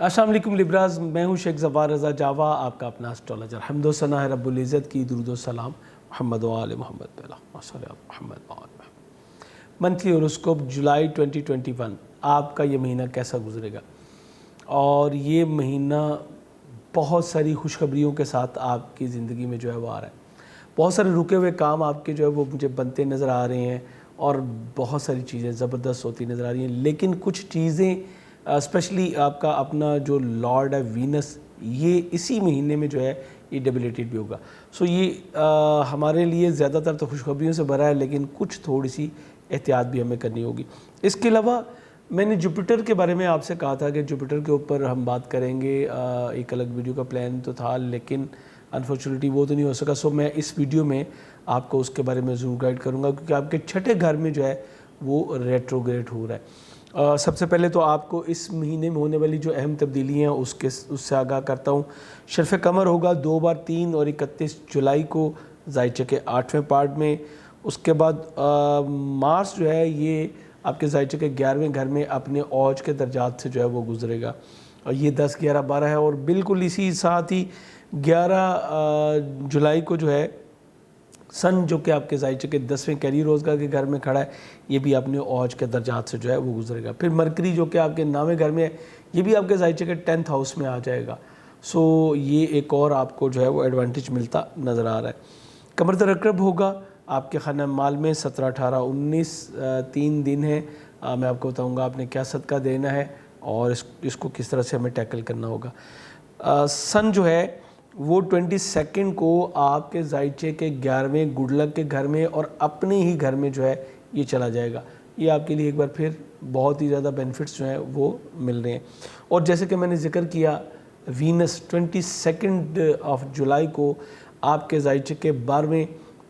السلام علیکم لبراز، میں ہوں شیخ ظفار رضا جاوا، آپ کا اپنا اسٹرالوجر۔ حمد و ثنا ہے رب العزت کی، درود و سلام محمد و آل محمد پہ محمد و آل محمد۔ منتھلی ہوروسکوپ جولائی 2021، آپ کا یہ مہینہ کیسا گزرے گا؟ اور یہ مہینہ بہت ساری خوشخبریوں کے ساتھ آپ کی زندگی میں جو ہے وہ آ رہا ہے۔ بہت سارے رکے ہوئے کام آپ کے جو ہے وہ مجھے بنتے نظر آ رہے ہیں، اور بہت ساری چیزیں زبردست ہوتی نظر آ رہی ہیں، لیکن کچھ چیزیں اسپیشلی آپ کا اپنا جو لارڈ ہے وینس، یہ اسی مہینے میں جو ہے یہ ڈیبلیٹڈ بھی ہوگا۔ سو یہ ہمارے لیے زیادہ تر تو خوشخبریوں سے بھرا ہے، لیکن کچھ تھوڑی سی احتیاط بھی ہمیں کرنی ہوگی۔ اس کے علاوہ میں نے جوپیٹر کے بارے میں آپ سے کہا تھا کہ جوپیٹر کے اوپر ہم بات کریں گے، ایک الگ ویڈیو کا پلان تو تھا، لیکن انفارچونیٹلی وہ تو نہیں ہو سکا۔ سو میں اس ویڈیو میں آپ کو اس کے بارے میں ضرور گائیڈ کروں گا، کیونکہ آپ کے چھٹے گھر میں جو ہے وہ ریٹروگریڈ ہو رہا ہے۔ سب سے پہلے تو آپ کو اس مہینے میں ہونے والی جو اہم تبدیلیاں ہیں اس سے آگاہ کرتا ہوں۔ شرف قمر ہوگا 2 بار 3 اور 31 جولائی کو ذائچہ کے 8ویں پارٹ میں۔ اس کے بعد مارس جو ہے یہ آپ کے ذائچہ کے 11ویں گھر میں اپنے اوج کے درجات سے جو ہے وہ گزرے گا، اور یہ 10 11 12 ہے، اور بالکل اسی ساتھ ہی 11 جولائی کو جو ہے سن جو کہ آپ کے ذائچہ کے 10ویں کیری روزگار کے گھر میں کھڑا ہے، یہ بھی اپنے اوج کے درجات سے جو ہے وہ گزرے گا۔ پھر مرکری جو کہ آپ کے 9ویں گھر میں ہے، یہ بھی آپ کے ذائچہ کے 10th ہاؤس میں آ جائے گا۔ سو یہ ایک اور آپ کو جو ہے وہ ایڈوانٹیج ملتا نظر آ رہا ہے۔ قمر عقرب ہوگا آپ کے خانہ مال میں 17 18 19 3 دن ہیں۔ میں آپ کو بتاؤں گا آپ نے کیا صدقہ دینا ہے اور اس کو کس طرح سے ہمیں ٹیکل کرنا ہوگا۔ سن جو ہے وہ 22 کو آپ کے ذائچے کے 11ویں گڈ لک کے گھر میں اور اپنے ہی گھر میں جو ہے یہ چلا جائے گا۔ یہ آپ کے لیے ایک بار پھر بہت ہی زیادہ بینیفٹس جو ہیں وہ مل رہے ہیں۔ اور جیسے کہ میں نے ذکر کیا، وینس 22 جولائی کو آپ کے ذائچے کے 12ویں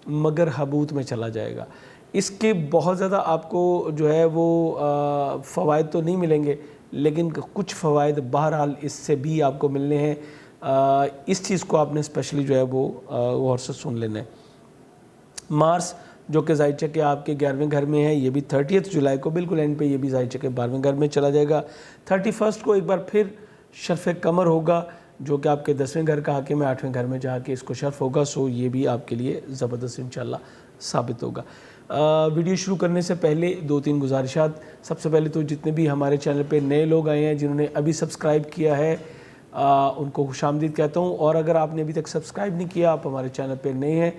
مگر حبوت میں چلا جائے گا۔ اس کے بہت زیادہ آپ کو جو ہے وہ فوائد تو نہیں ملیں گے، لیکن کچھ فوائد بہرحال اس سے بھی آپ کو ملنے ہیں۔ اس چیز کو آپ نے اسپیشلی جو ہے وہ غور سے سن لینا ہے۔ مارس جو کہ ذائچہ کے آپ کے 11ویں گھر میں ہے، یہ بھی 30 جولائی کو بالکل اینڈ پہ یہ بھی ذائچہ کے 12ویں گھر میں چلا جائے گا۔ 31 کو ایک بار پھر شرف قمر ہوگا جو کہ آپ کے 10ویں گھر کا حاکم ہے، 8ویں گھر میں جا کے اس کو شرف ہوگا۔ سو یہ بھی آپ کے لیے زبردست انشاءاللہ ثابت ہوگا۔ ویڈیو شروع کرنے سے پہلے 2-3 گزارشات۔ سب سے پہلے تو جتنے بھی ہمارے چینل پہ نئے لوگ آئے ہیں جنہوں نے ابھی سبسکرائب کیا ہے، ان کو خوش آمدید کہتا ہوں، اور اگر آپ نے ابھی تک سبسکرائب نہیں کیا، آپ ہمارے چینل پہ نئے ہیں،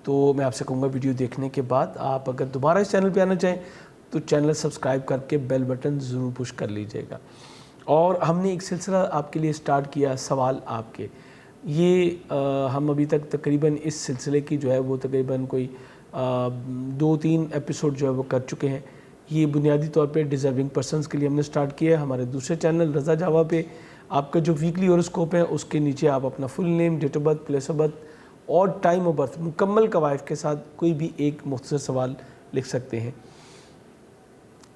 تو میں آپ سے کہوں گا ویڈیو دیکھنے کے بعد آپ اگر دوبارہ اس چینل پہ آنا چاہیں تو چینل سبسکرائب کر کے بیل بٹن ضرور پش کر لیجئے گا۔ اور ہم نے ایک سلسلہ آپ کے لیے سٹارٹ کیا، سوال آپ کے۔ یہ ہم ابھی تک تقریباً اس سلسلے کی جو ہے وہ تقریباً کوئی 2-3 ایپیسوڈ جو ہے وہ کر چکے ہیں۔ یہ بنیادی طور پہ ڈیزرونگ پرسنز کے لیے ہم نے سٹارٹ کیا ہے۔ ہمارے دوسرے چینل رضا جاوا پہ آپ کا جو ویکلی ہوروسکوپ ہے اس کے نیچے آپ اپنا full name, date of birth, place of birth اور ٹائم آف برتھ مکمل قوائف کے ساتھ کوئی بھی ایک مختصر سوال لکھ سکتے ہیں۔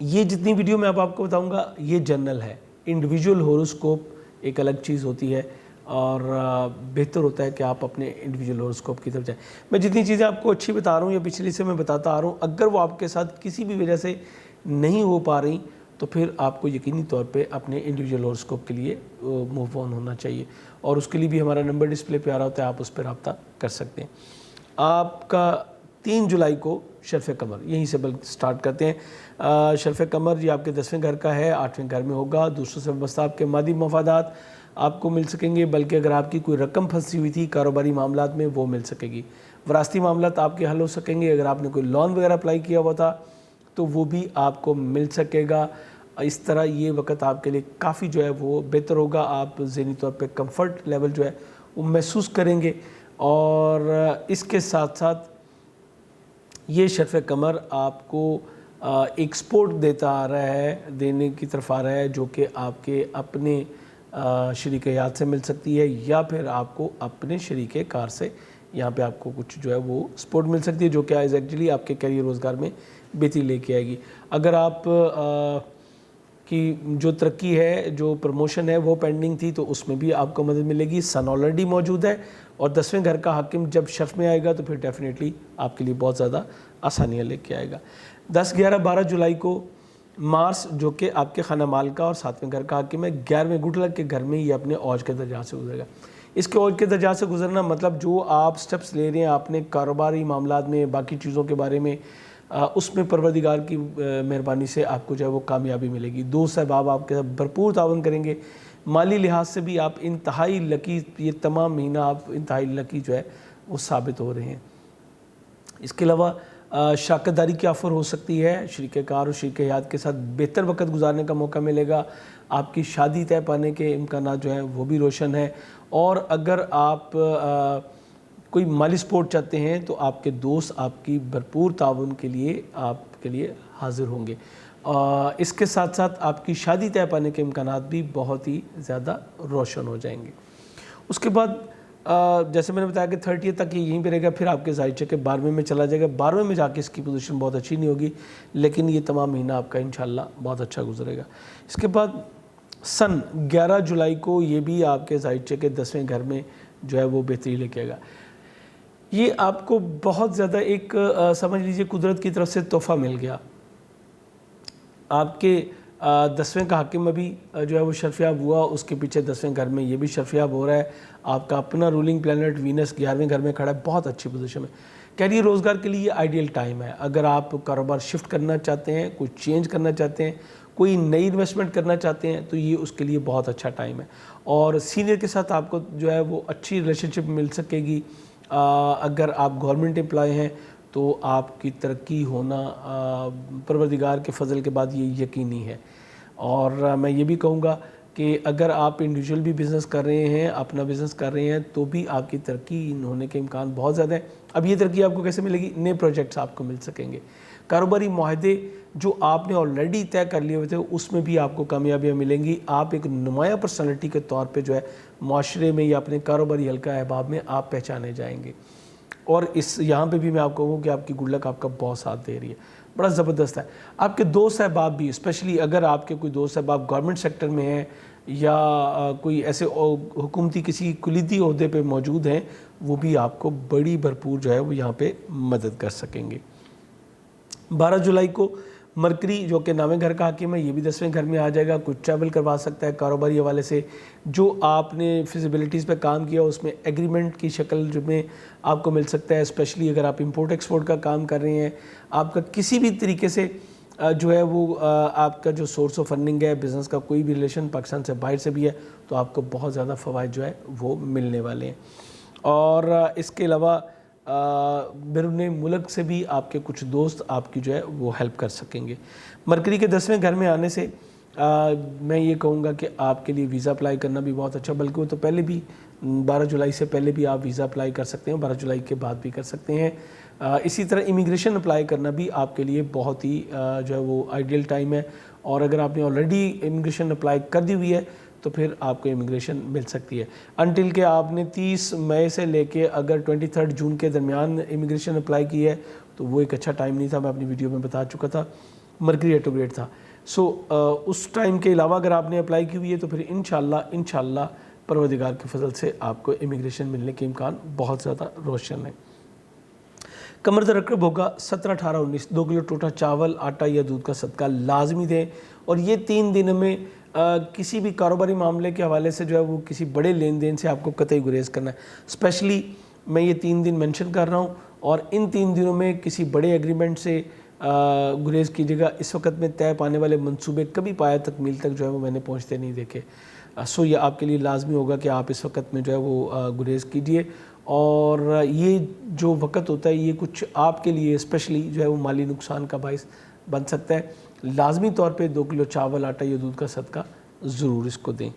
یہ جتنی ویڈیو میں آپ کو بتاؤں گا یہ جنرل ہے، انڈیویجول ہوروسکوپ ایک الگ چیز ہوتی ہے، اور بہتر ہوتا ہے کہ آپ اپنے انڈیویجول ہوروسکوپ کی طرف جائیں۔ میں جتنی چیزیں آپ کو اچھی بتا رہا ہوں یا پچھلی سے میں بتاتا آ رہا ہوں، اگر وہ آپ کے ساتھ کسی بھی وجہ سے نہیں ہو پا رہی تو پھر آپ کو یقینی طور پہ اپنے انڈیویجول ہوروسکوپ کے لیے موو آن ہونا چاہیے، اور اس کے لیے بھی ہمارا نمبر ڈسپلے پہ آ رہا ہوتا ہے، آپ اس پہ رابطہ کر سکتے ہیں۔ آپ کا 3 جولائی کو شرف قمر، یہیں سے سٹارٹ کرتے ہیں۔ شرف قمر یہ آپ کے 10ویں گھر کا ہے، 8ویں گھر میں ہوگا۔ دوسروں سے وابستہ آپ کے مادی مفادات آپ کو مل سکیں گے، بلکہ اگر آپ کی کوئی رقم پھنسی ہوئی تھی کاروباری معاملات میں وہ مل سکے گی۔ وراثتی معاملات آپ کے حل ہو سکیں گے، اگر آپ نے کوئی لون وغیرہ اپلائی کیا ہوا تھا تو وہ بھی آپ کو مل سکے گا۔ اس طرح یہ وقت آپ کے لیے کافی جو ہے وہ بہتر ہوگا، آپ ذہنی طور پہ کمفرٹ لیول جو ہے وہ محسوس کریں گے۔ اور اس کے ساتھ ساتھ یہ شرف قمر آپ کو ایک سپورٹ دیتا آ رہا ہے، دینے کی طرف آ رہا ہے، جو کہ آپ کے اپنے شریک حیات سے مل سکتی ہے، یا پھر آپ کو اپنے شریک کار سے یہاں پہ آپ کو کچھ جو ہے وہ سپورٹ مل سکتی ہے، جو کہ ایگزیکٹلی آپ کے کیریئر روزگار میں بہتری لے کے آئے گی۔ اگر آپ کی جو ترقی ہے، جو پروموشن ہے وہ پینڈنگ تھی تو اس میں بھی آپ کو مدد ملے گی۔ سن آلریڈی موجود ہے، اور 10ویں گھر کا حاکم جب شرف میں آئے گا تو پھر ڈیفینیٹلی آپ کے لیے بہت زیادہ آسانیاں لے کے آئے گا۔ 10 11 12 جولائی کو مارس جو کہ آپ کے خانہ مال کا اور 7ویں گھر کا حاکم ہے، 11ویں گڈ لک کے گھر میں یہ اپنے اوج کے درجات سے گزرے گا۔ اس کے اوج کے درجات سے گزرنا مطلب جو آپ سٹیپس لے رہے ہیں اپنے کاروباری معاملات میں، باقی چیزوں کے بارے میں، اس میں پروردگار کی مہربانی سے آپ کو جو ہے وہ کامیابی ملے گی۔ دوست احباب آپ کے ساتھ بھرپور تعاون کریں گے، مالی لحاظ سے بھی آپ انتہائی لکی، یہ تمام مہینہ آپ انتہائی لکی جو ہے وہ ثابت ہو رہے ہیں۔ اس کے علاوہ شراکت داری کی آفر ہو سکتی ہے، شریک کار اور شریک حیات کے ساتھ بہتر وقت گزارنے کا موقع ملے گا، آپ کی شادی طے پانے کے امکانات جو ہیں وہ بھی روشن ہیں، اور اگر آپ کوئی مالی سپورٹ چاہتے ہیں تو آپ کے دوست آپ کی بھرپور تعاون کے لیے آپ کے لیے حاضر ہوں گے۔ اس کے ساتھ ساتھ آپ کی شادی طے پانے کے امکانات بھی بہت ہی زیادہ روشن ہو جائیں گے۔ اس کے بعد جیسے میں نے بتایا کہ 30 تک یہ یہیں پہ رہے گا، پھر آپ کے ظاہر چکے 12ویں میں چلا جائے گا۔ 12ویں میں جا کے اس کی پوزیشن بہت اچھی نہیں ہوگی، لیکن یہ تمام مہینہ آپ کا انشاءاللہ بہت اچھا گزرے گا۔ اس کے بعد سن 11 جولائی کو یہ بھی آپ کے ظاہر چکے 10ویں گھر میں جو ہے وہ بہتری لے کے آئے گا۔ یہ آپ کو بہت زیادہ ایک سمجھ لیجئے قدرت کی طرف سے تحفہ مل گیا۔ آپ کے 10ویں کا حاکم ابھی جو ہے وہ شرفیاب ہوا، اس کے پیچھے 10ویں گھر میں یہ بھی شرفیاب ہو رہا ہے۔ آپ کا اپنا رولنگ پلانٹ وینس 11ویں گھر میں کھڑا ہے، بہت اچھی پوزیشن میں۔ کیریئر روزگار کے لیے یہ آئیڈیل ٹائم ہے۔ اگر آپ کاروبار شفٹ کرنا چاہتے ہیں، کوئی چینج کرنا چاہتے ہیں، کوئی نئی انویسٹمنٹ کرنا چاہتے ہیں، تو یہ اس کے لیے بہت اچھا ٹائم ہے۔ اور سینئر کے ساتھ آپ کو جو ہے وہ اچھی ریلیشن شپ مل سکے گی۔ اگر آپ گورنمنٹ امپلائی ہیں تو آپ کی ترقی ہونا پروردگار کے فضل کے بعد یہ یقینی ہے۔ اور میں یہ بھی کہوں گا کہ اگر آپ انڈیویجول بھی بزنس کر رہے ہیں، اپنا بزنس کر رہے ہیں، تو بھی آپ کی ترقی ہونے کے امکان بہت زیادہ ہیں۔ اب یہ ترقی آپ کو کیسے ملے گی؟ نئے پروجیکٹس آپ کو مل سکیں گے، کاروباری معاہدے جو آپ نے آلریڈی طے کر لیے ہوئے تھے اس میں بھی آپ کو کامیابیاں ملیں گی۔ آپ ایک نمایاں پرسنالٹی کے طور پہ جو ہے معاشرے میں یا اپنے کاروباری حلقہ احباب میں آپ پہچانے جائیں گے۔ اور یہاں پہ بھی میں آپ کو کہوں کہ آپ کی گڈ لک آپ کا بہت ساتھ دے رہی ہے، بڑا زبردست ہے۔ آپ کے دوست احباب بھی، اسپیشلی اگر آپ کے کوئی دوست احباب گورنمنٹ سیکٹر میں ہیں یا کوئی ایسے حکومتی کسی کلیدی عہدے پہ موجود ہیں، وہ بھی آپ کو بڑی بھرپور جو ہے وہ یہاں پہ مدد کر سکیں گے۔ 12 جولائی کو مرکری جو کہ 9ویں گھر کا حاکم ہے، یہ بھی 10ویں گھر میں آ جائے گا، کچھ ٹریول کروا سکتا ہے کاروباری حوالے سے۔ جو آپ نے فیزیبلٹیز پہ کام کیا اس میں ایگریمنٹ کی شکل جو میں آپ کو مل سکتا ہے، اسپیشلی اگر آپ امپورٹ ایکسپورٹ کا کام کر رہے ہیں، آپ کا کسی بھی طریقے سے جو ہے وہ آپ کا جو سورس آف فنڈنگ ہے، بزنس کا کوئی بھی ریلیشن پاکستان سے باہر سے بھی ہے، تو آپ کو بہت زیادہ فوائد جو ہے وہ ملنے والے ہیں۔ اور اس کے علاوہ بیرون ملک سے بھی آپ کے کچھ دوست آپ کی جو ہے وہ ہیلپ کر سکیں گے۔ مرکری کے 10ویں گھر میں آنے سے میں یہ کہوں گا کہ آپ کے لیے ویزا اپلائی کرنا بھی بہت اچھا، بلکہ وہ تو پہلے بھی 12 جولائی سے پہلے بھی آپ ویزا اپلائی کر سکتے ہیں، 12 جولائی کے بعد بھی کر سکتے ہیں۔ اسی طرح امیگریشن اپلائی کرنا بھی آپ کے لیے بہت ہی جو ہے وہ آئیڈیل ٹائم ہے، اور اگر آپ نے آلریڈی امیگریشن اپلائی کر دی ہوئی ہے تو پھر آپ کو امیگریشن مل سکتی ہے۔ انٹل کہ آپ نے 30 مئی سے لے کے اگر 23 جون کے درمیان امیگریشن اپلائی کی ہے تو وہ ایک اچھا ٹائم نہیں تھا، میں اپنی ویڈیو میں بتا چکا تھا، مرکری ریٹروگریڈ تھا۔ اس ٹائم کے علاوہ اگر آپ نے اپلائی کی ہوئی ہے تو پھر انشاءاللہ پروردگار کے فضل سے آپ کو امیگریشن ملنے کے امکان بہت زیادہ روشن ہے۔ کمر در رقب ہوگا 17، 18، 19، 2 کلو ٹوٹا چاول، آٹا یا دودھ کا صدقہ لازمی دیں، اور یہ 3 دن میں کسی بھی کاروباری معاملے کے حوالے سے جو ہے وہ کسی بڑے لین دین سے آپ کو قطعی گریز کرنا ہے۔ اسپیشلی میں یہ 3 دن مینشن کر رہا ہوں، اور ان 3 دنوں میں کسی بڑے ایگریمنٹ سے گریز کیجیے گا۔ اس وقت میں طے پانے والے منصوبے کبھی پایا تکمیل تک جو ہے وہ میں نے پہنچتے نہیں دیکھے، سو یہ آپ کے لیے لازمی ہوگا کہ آپ اس وقت میں جو ہے وہ گریز کیجیے۔ اور یہ جو وقت ہوتا ہے یہ کچھ آپ کے لیے اسپیشلی جو ہے وہ مالی نقصان کا باعث بن سکتا ہے۔ لازمی طور پہ 2 کلو چاول، آٹا یا دودھ کا صدقہ ضرور اس کو دیں۔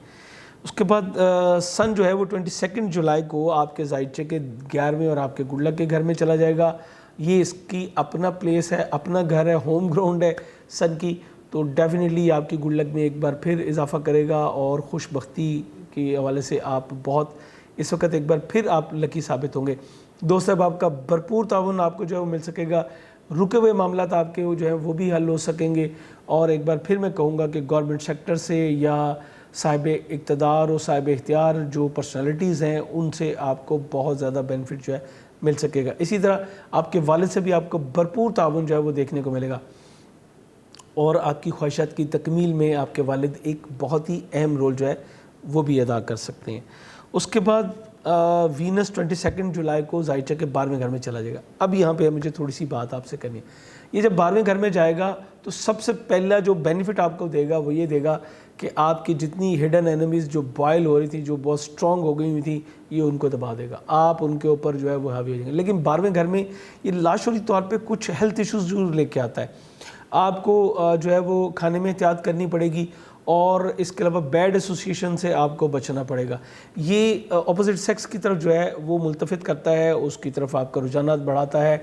اس کے بعد سن جو ہے وہ 22 جولائی کو آپ کے زائدچے کے 11ویں اور آپ کے گڈ لک کے گھر میں چلا جائے گا۔ یہ اس کی اپنا پلیس ہے، اپنا گھر ہے، ہوم گراؤنڈ ہے سن کی، تو ڈیفینیٹلی آپ کی گڈ لک میں ایک بار پھر اضافہ کرے گا، اور خوش بختی کے حوالے سے آپ بہت اس وقت ایک بار پھر آپ لکی ثابت ہوں گے۔ دوست احباب کا بھرپور تعاون آپ کو جو ہے وہ مل سکے گا، رکے ہوئے معاملات آپ کے جو ہیں وہ بھی حل ہو سکیں گے۔ اور ایک بار پھر میں کہوں گا کہ گورنمنٹ سیکٹر سے یا صاحب اقتدار اور صاحب اختیار جو پرسنالٹیز ہیں ان سے آپ کو بہت زیادہ بینیفٹ جو ہے مل سکے گا۔ اسی طرح آپ کے والد سے بھی آپ کو بھرپور تعاون جو ہے وہ دیکھنے کو ملے گا۔ اور آپ کی خواہشات کی تکمیل میں آپ کے والد ایک بہت ہی اہم رول جو ہے وہ بھی ادا کر سکتے ہیں۔ اس کے بعد وینس 22 جولائی کو زائچہ کے 12ویں گھر میں چلا جائے گا۔ اب یہاں پہ مجھے تھوڑی سی بات آپ سے کرنی ہے۔ یہ جب 12ویں گھر میں جائے گا تو سب سے پہلا جو بینیفٹ آپ کو دے گا وہ یہ دے گا کہ آپ کی جتنی ہڈن اینمیز جو بوائل ہو رہی تھی، جو بہت سٹرونگ ہو گئی ہوئی تھی، یہ ان کو دبا دے گا، آپ ان کے اوپر جو ہے وہ حاوی ہو جائیں گے۔ لیکن 12ویں گھر میں یہ لاشعوری طور پہ کچھ ہیلتھ ایشوز ضرور لے کے آتا ہے۔ آپ کو جو ہے وہ کھانے میں احتیاط کرنی پڑے گی، اور اس کے علاوہ بیڈ ایسوسیشن سے آپ کو بچنا پڑے گا۔ یہ اپوزٹ سیکس کی طرف جو ہے وہ ملتفت کرتا ہے، اس کی طرف آپ کا رجحانات بڑھاتا ہے،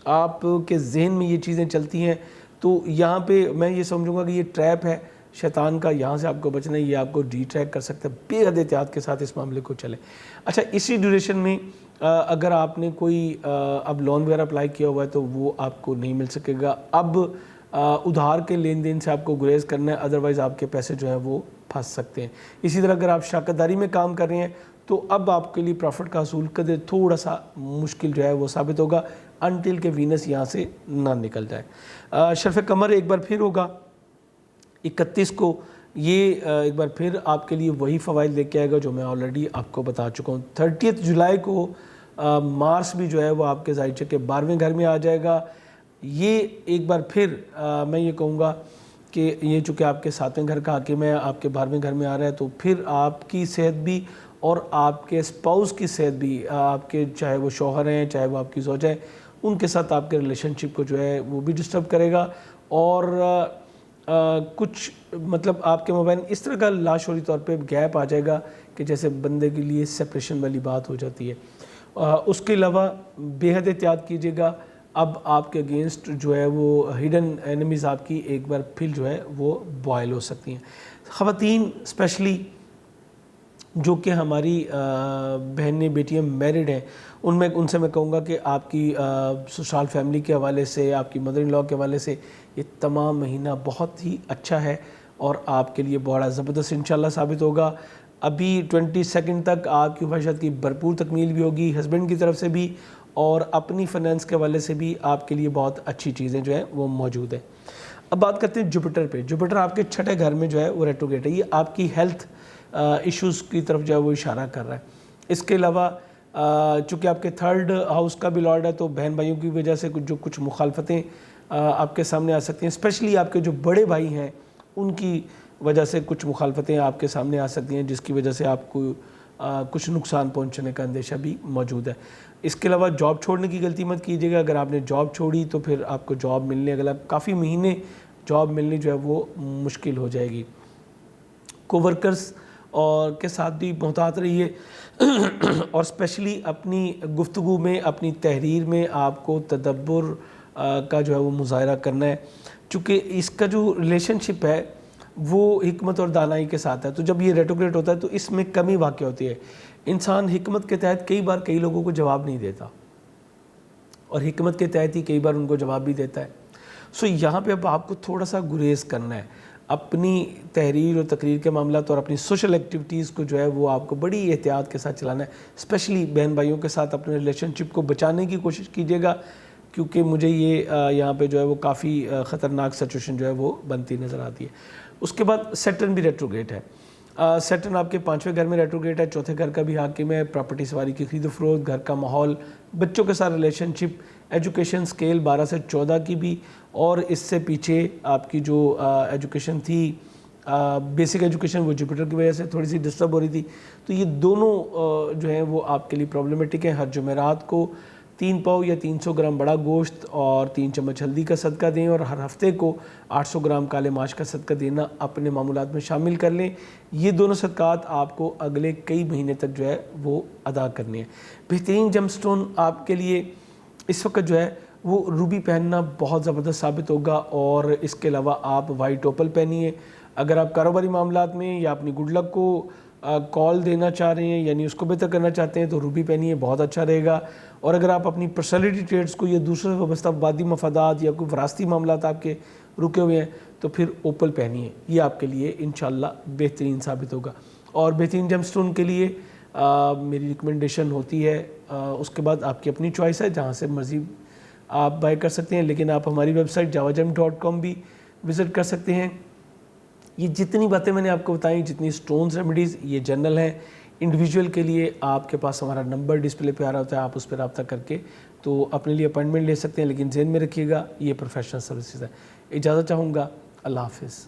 آپ کے ذہن میں یہ چیزیں چلتی ہیں۔ تو یہاں پہ میں یہ سمجھوں گا کہ یہ ٹریپ ہے شیطان کا، یہاں سے آپ کو بچنا ہے، یہ آپ کو ڈی ٹریک کر سکتا ہے۔ بے حد احتیاط کے ساتھ اس معاملے کو چلیں۔ اچھا، اسی ڈیوریشن میں اگر آپ نے کوئی اب لون وغیرہ اپلائی کیا ہوا ہے تو وہ آپ کو نہیں مل سکے گا۔ اب ادھار کے لین دین سے آپ کو گریز کرنا ہے، ادروائز آپ کے پیسے جو ہیں وہ پھنس سکتے ہیں۔ اسی طرح اگر آپ شراکت داری میں کام کر رہے ہیں تو اب آپ کے لیے پروفٹ کا حصول قدر تھوڑا سا مشکل جو ہے وہ ثابت ہوگا، انٹل کہ وینس یہاں سے نہ نکل جائے۔ شرف قمر ایک بار پھر ہوگا 31 کو، یہ ایک بار پھر آپ کے لیے وہی فوائد لے کے آئے گا جو میں آلریڈی آپ کو بتا چکا ہوں۔ 30 جولائی کو مارس بھی جو ہے وہ آپ کے زائچہ کے 12ویں گھر میں آ جائے گا۔ یہ ایک بار پھر میں یہ کہوں گا کہ یہ چونکہ آپ کے 7ویں گھر کا حاکم ہے، آپ کے 12ویں گھر میں آ رہا ہے، تو پھر آپ کی صحت بھی اور آپ کے اسپاؤس کی صحت بھی، آپ کے چاہے وہ شوہر ہیں چاہے وہ آپ کی زوجہ ہیں، ان کے ساتھ آپ کے ریلیشن شپ کو جو ہے وہ بھی ڈسٹرب کرے گا، اور کچھ مطلب آپ کے مابین اس طرح کا لاشعوری طور پہ گیپ آ جائے گا کہ جیسے بندے کے لیے سپریشن والی بات ہو جاتی ہے۔ اس کے علاوہ بے حد احتیاط کیجیے گا، اب آپ کے اگینسٹ جو ہے وہ ہڈن اینمیز آپ کی ایک بار پھر جو ہے وہ بوائل ہو سکتی ہیں۔ خواتین اسپیشلی جو کہ ہماری بہنیں بیٹیاں میرڈ ہیں، ان سے میں کہوں گا کہ آپ کی سسرال فیملی کے حوالے سے، آپ کی مدر ان لا کے حوالے سے یہ تمام مہینہ بہت ہی اچھا ہے اور آپ کے لیے بڑا زبردست انشاءاللہ ثابت ہوگا۔ ابھی 22 تک آپ کی خواہشات کی بھرپور تکمیل بھی ہوگی، ہسبینڈ کی طرف سے بھی اور اپنی فنانس کے حوالے سے بھی آپ کے لیے بہت اچھی چیزیں جو ہیں وہ موجود ہیں۔ اب بات کرتے ہیں جوپیٹر پہ۔ جوپیٹر آپ کے 6 گھر میں جو ہے وہ ریٹروگریڈ ہے، یہ آپ کی ہیلتھ ایشوز کی طرف جو ہے وہ اشارہ کر رہا ہے۔ اس کے علاوہ چونکہ آپ کے 3rd ہاؤس کا بھی لارڈ ہے تو بہن بھائیوں کی وجہ سے کچھ مخالفتیں آپ کے سامنے آ سکتی ہیں، اسپیشلی آپ کے جو بڑے بھائی ہیں ان کی وجہ سے کچھ مخالفتیں آپ کے سامنے آ سکتی ہیں، جس کی وجہ سے آپ کو کچھ نقصان پہنچنے کا اندیشہ بھی موجود ہے۔ اس کے علاوہ جاب چھوڑنے کی غلطی مت کیجیے گا، اگر آپ نے جاب چھوڑی تو پھر آپ کو جاب ملنے اگلا کافی مہینے جاب ملنی جو ہے وہ مشکل ہو جائے گی۔ کوورکرز اور کے ساتھ بھی محتاط رہیے اور اسپیشلی اپنی گفتگو میں، اپنی تحریر میں آپ کو تدبر کا جو ہے وہ مظاہرہ کرنا ہے، چونکہ اس کا جو ریلیشن شپ ہے وہ حکمت اور دانائی کے ساتھ ہے۔ تو جب یہ ریٹروگریڈ ہوتا ہے تو اس میں کمی واقع ہوتی ہے۔ انسان حکمت کے تحت کئی بار کئی لوگوں کو جواب نہیں دیتا اور حکمت کے تحت ہی کئی بار ان کو جواب بھی دیتا ہے۔ سو یہاں پہ اب آپ کو تھوڑا سا گریز کرنا ہے اپنی تحریر اور تقریر کے معاملات اور اپنی سوشل ایکٹیویٹیز کو جو ہے وہ آپ کو بڑی احتیاط کے ساتھ چلانا ہے، اسپیشلی بہن بھائیوں کے ساتھ اپنے ریلیشن شپ کو بچانے کی کوشش کیجیے گا، کیونکہ مجھے یہ یہاں پہ جو ہے وہ کافی خطرناک سچویشن جو ہے وہ بنتی نظر آتی ہے۔ اس کے بعد سیٹرن بھی ریٹروگریڈ ہے۔ سیٹرن آپ کے 5ویں گھر میں ریٹروگریڈ ہے، 4تھے گھر کا بھی حاکم ہے، پراپرٹی سواری کی خرید و فروخت، گھر کا ماحول، بچوں کے ساتھ ریلیشن شپ، ایجوکیشن اسکیل 12 سے 14 کی بھی، اور اس سے پیچھے آپ کی جو ایجوکیشن تھی بیسک ایجوکیشن وہ جوپیٹر کی وجہ سے تھوڑی سی ڈسٹرب ہو رہی تھی، تو یہ دونوں جو ہیں وہ آپ کے لیے پرابلمٹک ہیں۔ ہر جمعرات کو 3 پاؤ یا 300 گرام بڑا گوشت اور 3 چمچ ہلدی کا صدقہ دیں، اور ہر ہفتے کو 800 گرام کالے ماش کا صدقہ دینا اپنے معمولات میں شامل کر لیں۔ یہ دونوں صدقات آپ کو اگلے کئی مہینے تک جو ہے وہ ادا کرنے ہیں۔ بہترین جم سٹون آپ کے لیے اس وقت جو ہے وہ روبی پہننا بہت زبردست ثابت ہوگا، اور اس کے علاوہ آپ وائٹ اوپل پہنیے۔ اگر آپ کاروباری معاملات میں یا اپنی گڈ لک کو کال دینا چاہ رہے ہیں، یعنی اس کو بہتر کرنا چاہتے ہیں، تو روبی پہنیے، بہت اچھا رہے گا۔ اور اگر آپ اپنی پرسنالٹی ٹریٹس کو یا دوسروں سے وابستہ وادی مفادات یا کوئی وراثتی معاملات آپ کے رکے ہوئے ہیں تو پھر اوپل پہنیے، یہ آپ کے لیے انشاءاللہ بہترین ثابت ہوگا۔ اور بہترین جم سٹون کے لیے میری ریکمنڈیشن ہوتی ہے، اس کے بعد آپ کی اپنی چوائس ہے، جہاں سے مرضی آپ بائی کر سکتے ہیں، لیکن آپ ہماری ویب سائٹ javajem.com بھی وزٹ کر سکتے ہیں. یہ جتنی باتیں میں نے آپ کو بتائیں، جتنی سٹونز ریمیڈیز، یہ جنرل ہیں. انڈیویجول کے لیے آپ کے پاس ہمارا نمبر ڈسپلے پہ آ رہا ہوتا ہے، آپ اس پہ رابطہ کر کے تو اپنے لیے اپائنٹمنٹ لے سکتے ہیں. لیکن ذہن میں رکھیے گا یہ پروفیشنل سروسز ہے. اجازت چاہوں گا. اللہ حافظ.